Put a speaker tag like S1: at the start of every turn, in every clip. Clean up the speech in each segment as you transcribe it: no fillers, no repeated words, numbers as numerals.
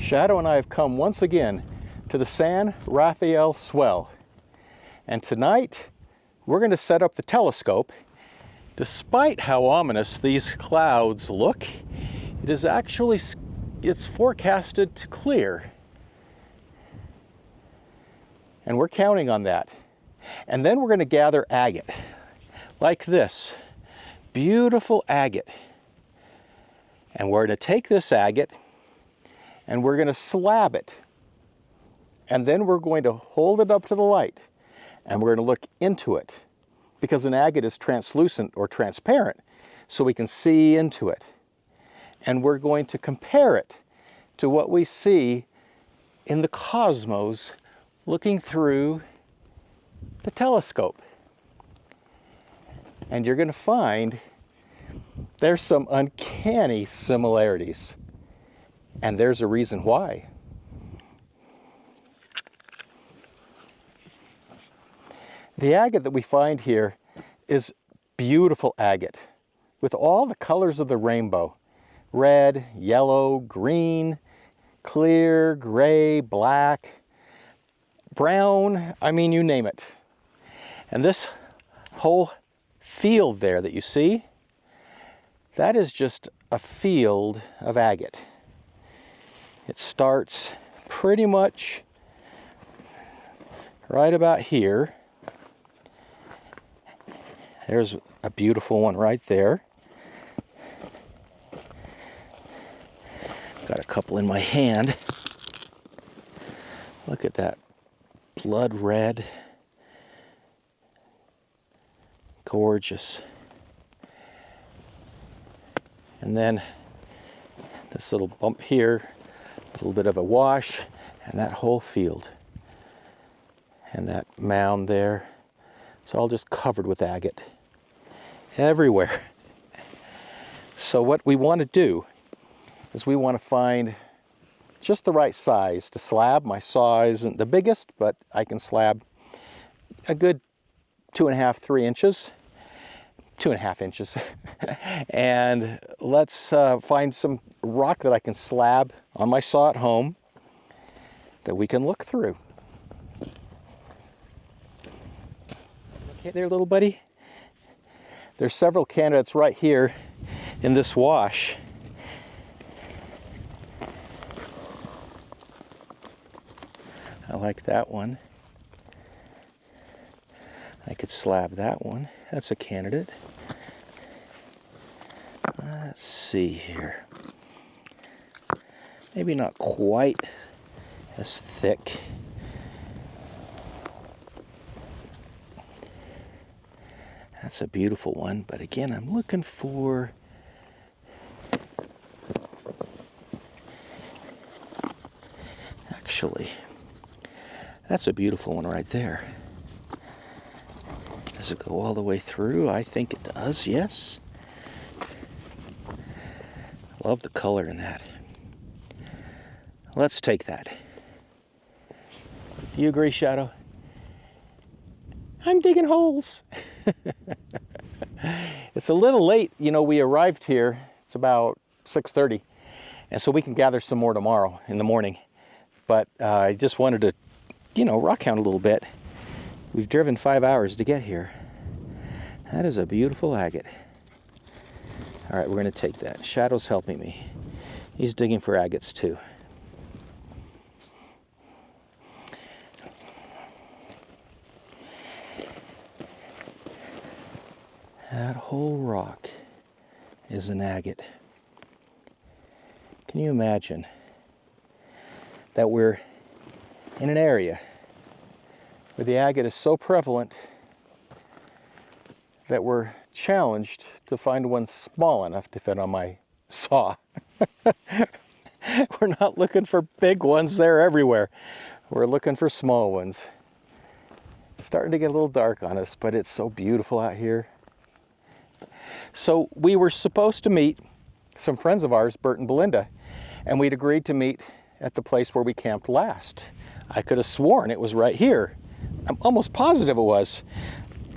S1: Shadow and I have come once again to the San Rafael Swell. And tonight, we're going to set up the telescope. Despite how ominous these clouds look, it is actually, it's forecasted to clear. And we're counting on that. And then we're going to gather agate, like this. Beautiful agate. And we're going to take this agate and we're going to slab it. And then we're going to hold it up to the light and we're going to look into it, because an agate is translucent or transparent, so we can see into it. And we're going to compare it to what we see in the cosmos looking through the telescope. And you're going to find there's some uncanny similarities. And there's a reason why. The agate that we find here is beautiful agate with all the colors of the rainbow. Red, yellow, green, clear, gray, black, brown, I mean, you name it. And this whole field there that you see, that is just a field of agate. It starts pretty much right about here. There's a beautiful one right there. Got a couple in my hand. Look at that blood red. Gorgeous. And then this little bump here, a little bit of a wash, and that whole field. And that mound there, it's all just covered with agate. Everywhere. So what we want to do is we want to find just the right size to slab. My saw isn't the biggest, but I can slab a good 2.5, 3 inches. 2.5 inches. And let's find some rock that I can slab on my saw at home that we can look through. Okay there, little buddy. There's several candidates right here in this wash. I like that one. I could slab that one. That's a candidate. Let's see here. Maybe not quite as thick. That's a beautiful one, but again, I'm looking for actually, that's a beautiful one right there. Does it go all the way through? I think it does, yes. Love the color in that. Let's take that. Do you agree, Shadow? I'm digging holes. It's a little late. You know, we arrived here, it's about 6:30, and so we can gather some more tomorrow in the morning. But I just wanted to, you know, rockhound a little bit. We've driven 5 hours to get here. That is a beautiful agate. All right, we're going to take that. Shadow's helping me. He's digging for agates too. That whole rock is an agate. Can you imagine that we're in an area where the agate is so prevalent that we're challenged to find one small enough to fit on my saw? We're not looking for big ones, they're everywhere. We're looking for small ones. It's starting to get a little dark on us, but it's so beautiful out here. So we were supposed to meet some friends of ours, Bert and Belinda, and we'd agreed to meet at the place where we camped last. I could have sworn it was right here. I'm almost positive it was,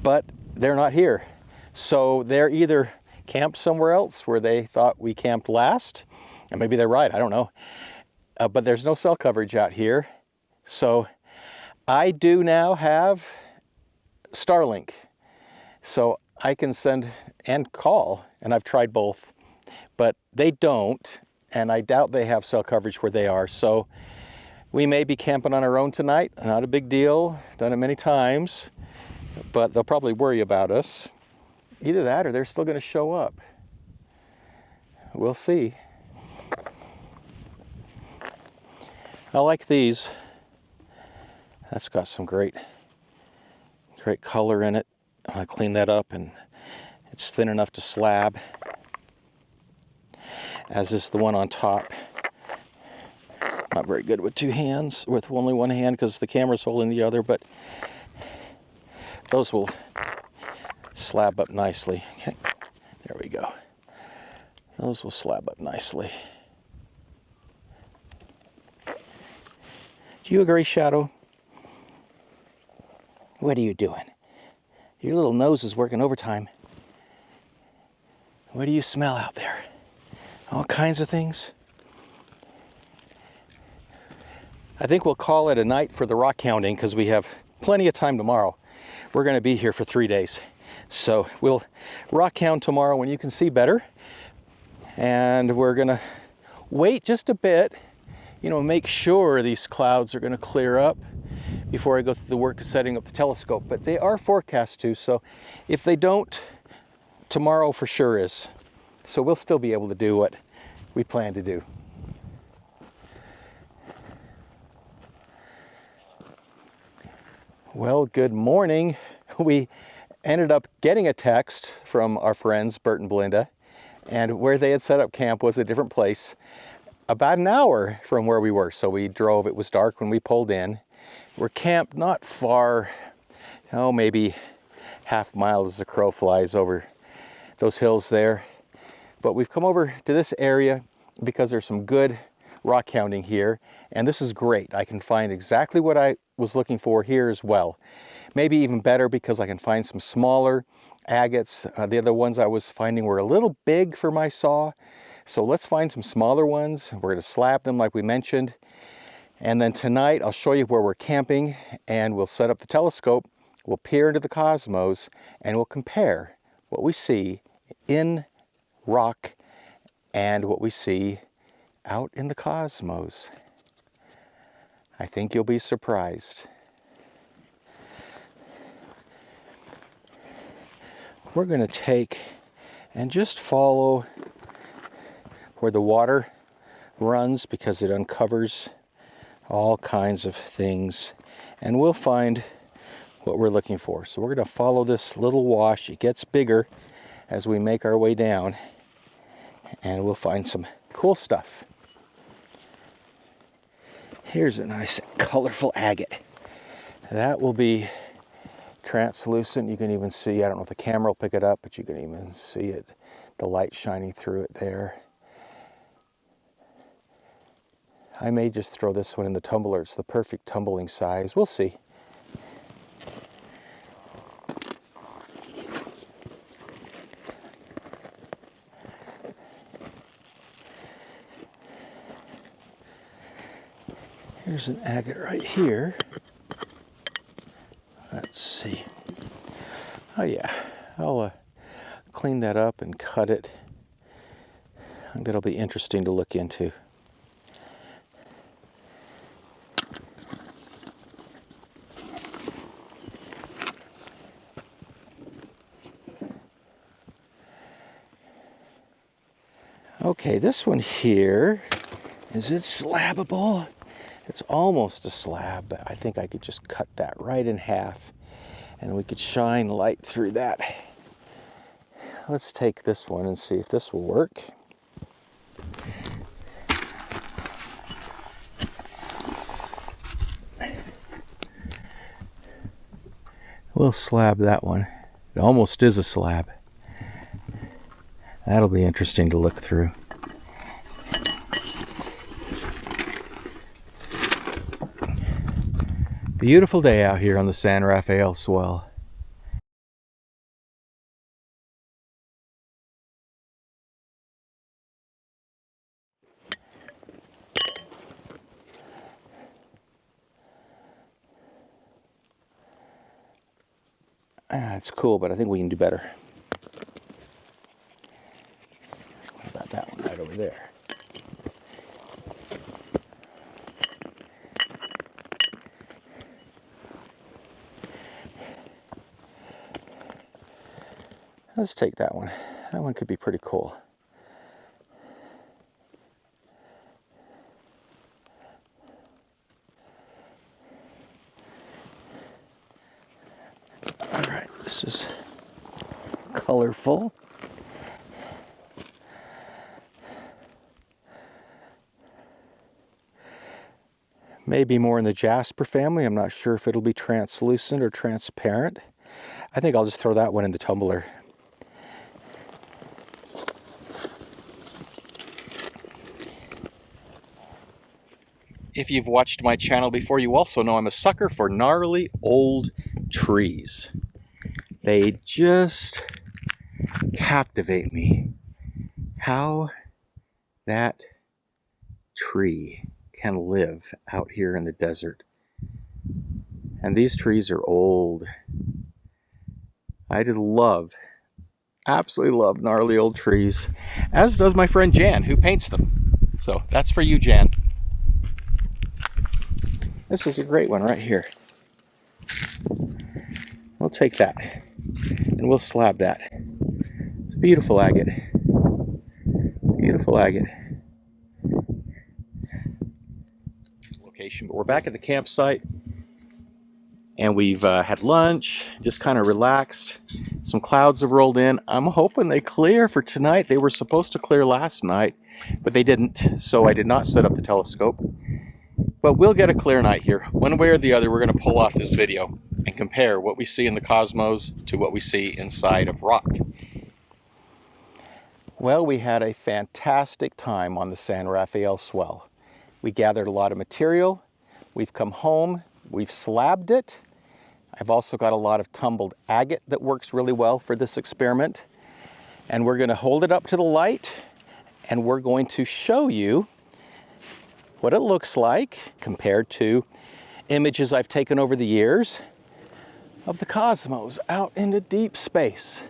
S1: but they're not here. So they're either camped somewhere else where they thought we camped last, and maybe they're right, I don't know. but there's no cell coverage out here. So I do now have Starlink. So I can send and call, and I've tried both, but they don't, and I doubt they have cell coverage where they are. So we may be camping on our own tonight. Not a big deal. Done it many times, but they'll probably worry about us. Either that or they're still going to show up. We'll see. I like these. That's got some great color in it. I clean that up, and it's thin enough to slab, as is the one on top. Not very good with two hands, with only one hand because the camera's holding the other, but those will slab up nicely. Okay, there we go. Those will slab up nicely. Do you agree, Shadow? What are you doing? Your little nose is working overtime. What do you smell out there? All kinds of things. I think we'll call it a night for the rockhounding because we have plenty of time tomorrow. We're going to be here for 3 days. So we'll rockhound tomorrow when you can see better. And we're going to wait just a bit, you know, make sure these clouds are going to clear up before I go through the work of setting up the telescope. But they are forecast to, so if they don't, tomorrow for sure is. So we'll still be able to do what we plan to do. Well, good morning. We ended up getting a text from our friends, Bert and Belinda, and where they had set up camp was a different place, about an hour from where we were. So we drove. It was dark when we pulled in. We're camped not far, oh, maybe half mile as the crow flies over those hills there. But we've come over to this area because there's some good rockhounding here, and this is great. I can find exactly what I was looking for here as well. Maybe even better because I can find some smaller agates. The other ones I was finding were a little big for my saw. So let's find some smaller ones. We're going to slab them like we mentioned. And then tonight I'll show you where we're camping, and we'll set up the telescope. We'll peer into the cosmos, and we'll compare what we see in rock and what we see out in the cosmos. I think you'll be surprised. We're going to take and just follow where the water runs because it uncovers all kinds of things, and we'll find what we're looking for. So we're going to follow this little wash. It gets bigger as we make our way down, and we'll find some cool stuff. Here's a nice colorful agate. That will be translucent. You can even see, I don't know if the camera will pick it up, but you can even see it, the light shining through it there. I may just throw this one in the tumbler. It's the perfect tumbling size. We'll see. Here's an agate right here. Let's see. Oh yeah, I'll clean that up and cut it. That'll be interesting to look into. Okay, this one here, is it slabable? It's almost a slab, but I think I could just cut that right in half and we could shine light through that. Let's take this one and see if this will work. We'll slab that one. It almost is a slab. That'll be interesting to look through. Beautiful day out here on the San Rafael Swell. It's cool, but I think we can do better. What about that one right over there? Let's take that one. That one could be pretty cool. All right, this is colorful. Maybe more in the jasper family. I'm not sure if it'll be translucent or transparent. I think I'll just throw that one in the tumbler. If you've watched my channel before, you also know I'm a sucker for gnarly old trees. They just captivate me. How that tree can live out here in the desert. And these trees are old. I just absolutely love gnarly old trees, as does my friend Jan, who paints them. So that's for you, Jan. This is a great one right here. We'll take that and we'll slab that. It's a beautiful agate. Beautiful agate. Location, but we're back at the campsite and we've had lunch, just kind of relaxed. Some clouds have rolled in. I'm hoping they clear for tonight. They were supposed to clear last night, but they didn't, so I did not set up the telescope. But we'll get a clear night here. One way or the other, we're going to pull off this video and compare what we see in the cosmos to what we see inside of rock. Well, we had a fantastic time on the San Rafael swell. We gathered a lot of material. We've come home. We've slabbed it. I've also got a lot of tumbled agate that works really well for this experiment. And we're going to hold it up to the light and we're going to show you what it looks like compared to images I've taken over the years of the cosmos out into deep space.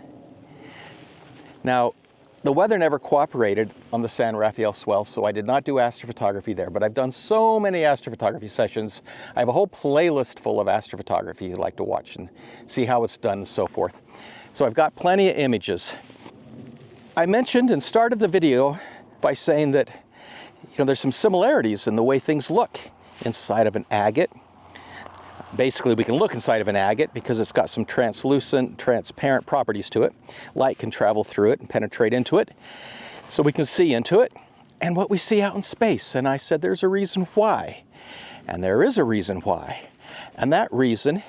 S1: Now, the weather never cooperated on the San Rafael swell, so I did not do astrophotography there, but I've done so many astrophotography sessions. I have a whole playlist full of astrophotography you'd like to watch and see how it's done and so forth. So I've got plenty of images. I mentioned and started the video by saying that there's some similarities in the way things look inside of an agate. Basically, we can look inside of an agate because it's got some translucent, transparent properties to it. Light can travel through it and penetrate into it, so we can see into it and what we see out in space. And I said there's a reason why, and there is a reason why. And that reason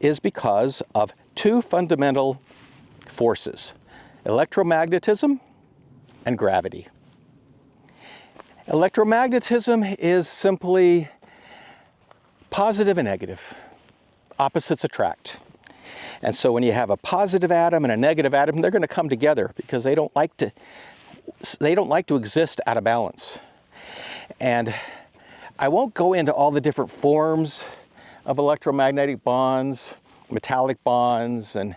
S1: is because of two fundamental forces: electromagnetism and gravity. Electromagnetism is simply positive and negative. Opposites attract. And so when you have a positive atom and a negative atom, they're going to come together because they don't like to exist out of balance. And I won't go into all the different forms of electromagnetic bonds, metallic bonds and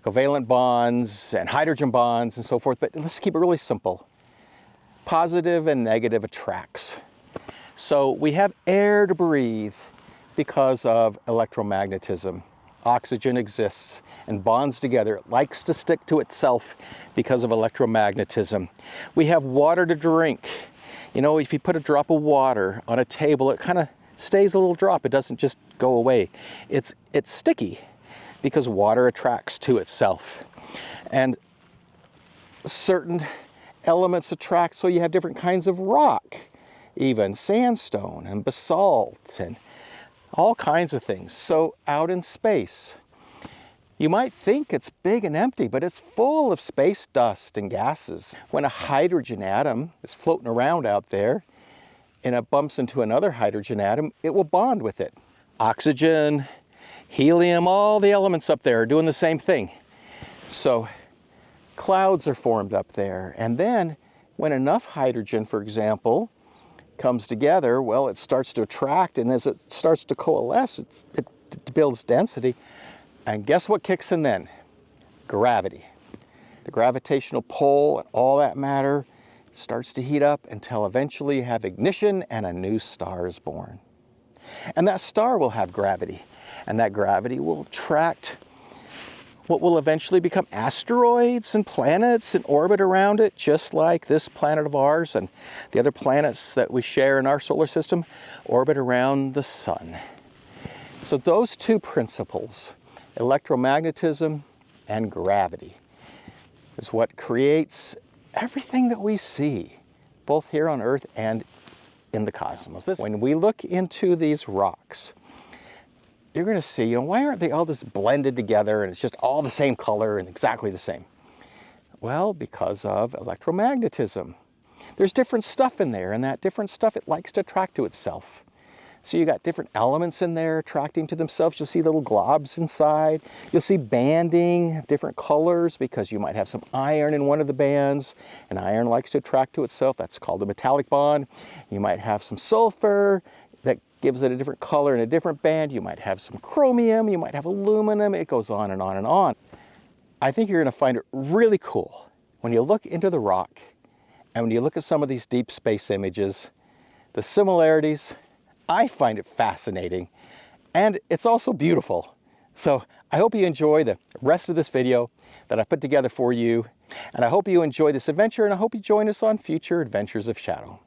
S1: covalent bonds and hydrogen bonds and so forth, but let's keep it really simple. Positive and negative attracts. So we have air to breathe because of electromagnetism. Oxygen exists and bonds together. It likes to stick to itself because of electromagnetism. We have water to drink. If you put a drop of water on a table, it kind of stays a little drop. It doesn't just go away. It's sticky because water attracts to itself. And certain elements attract, so you have different kinds of rock, even sandstone and basalt and all kinds of things. So out in space, you might think it's big and empty, but it's full of space dust and gases. When a hydrogen atom is floating around out there and it bumps into another hydrogen atom, it will bond with it. Oxygen, helium, all the elements up there are doing the same thing. So clouds are formed up there. And then when enough hydrogen, for example, comes together, well, it starts to attract, and as it starts to coalesce, it builds density, And guess what kicks in then? Gravity. The gravitational pull and all that matter starts to heat up until eventually you have ignition and a new star is born. And that star will have gravity, and that gravity will attract what will eventually become asteroids and planets in orbit around it, just like this planet of ours and the other planets that we share in our solar system orbit around the sun. So those two principles, electromagnetism and gravity, is what creates everything that we see, both here on Earth and in the cosmos. When we look into these rocks, you're going to see, why aren't they all just blended together and it's just all the same color and exactly the same? Well, because of electromagnetism. There's different stuff in there, and that different stuff, it likes to attract to itself. So you got different elements in there attracting to themselves. You'll see little globs inside. You'll see banding, different colors, because you might have some iron in one of the bands, and iron likes to attract to itself. That's called a metallic bond. You might have some sulfur that gives it a different color in a different band. You might have some chromium, you might have aluminum. It goes on and on and on. I think you're going to find it really cool when you look into the rock and when you look at some of these deep space images, the similarities. I find it fascinating, and it's also beautiful. So I hope you enjoy the rest of this video that I put together for you, and I hope you enjoy this adventure, and I hope you join us on future Adventures of Shadow.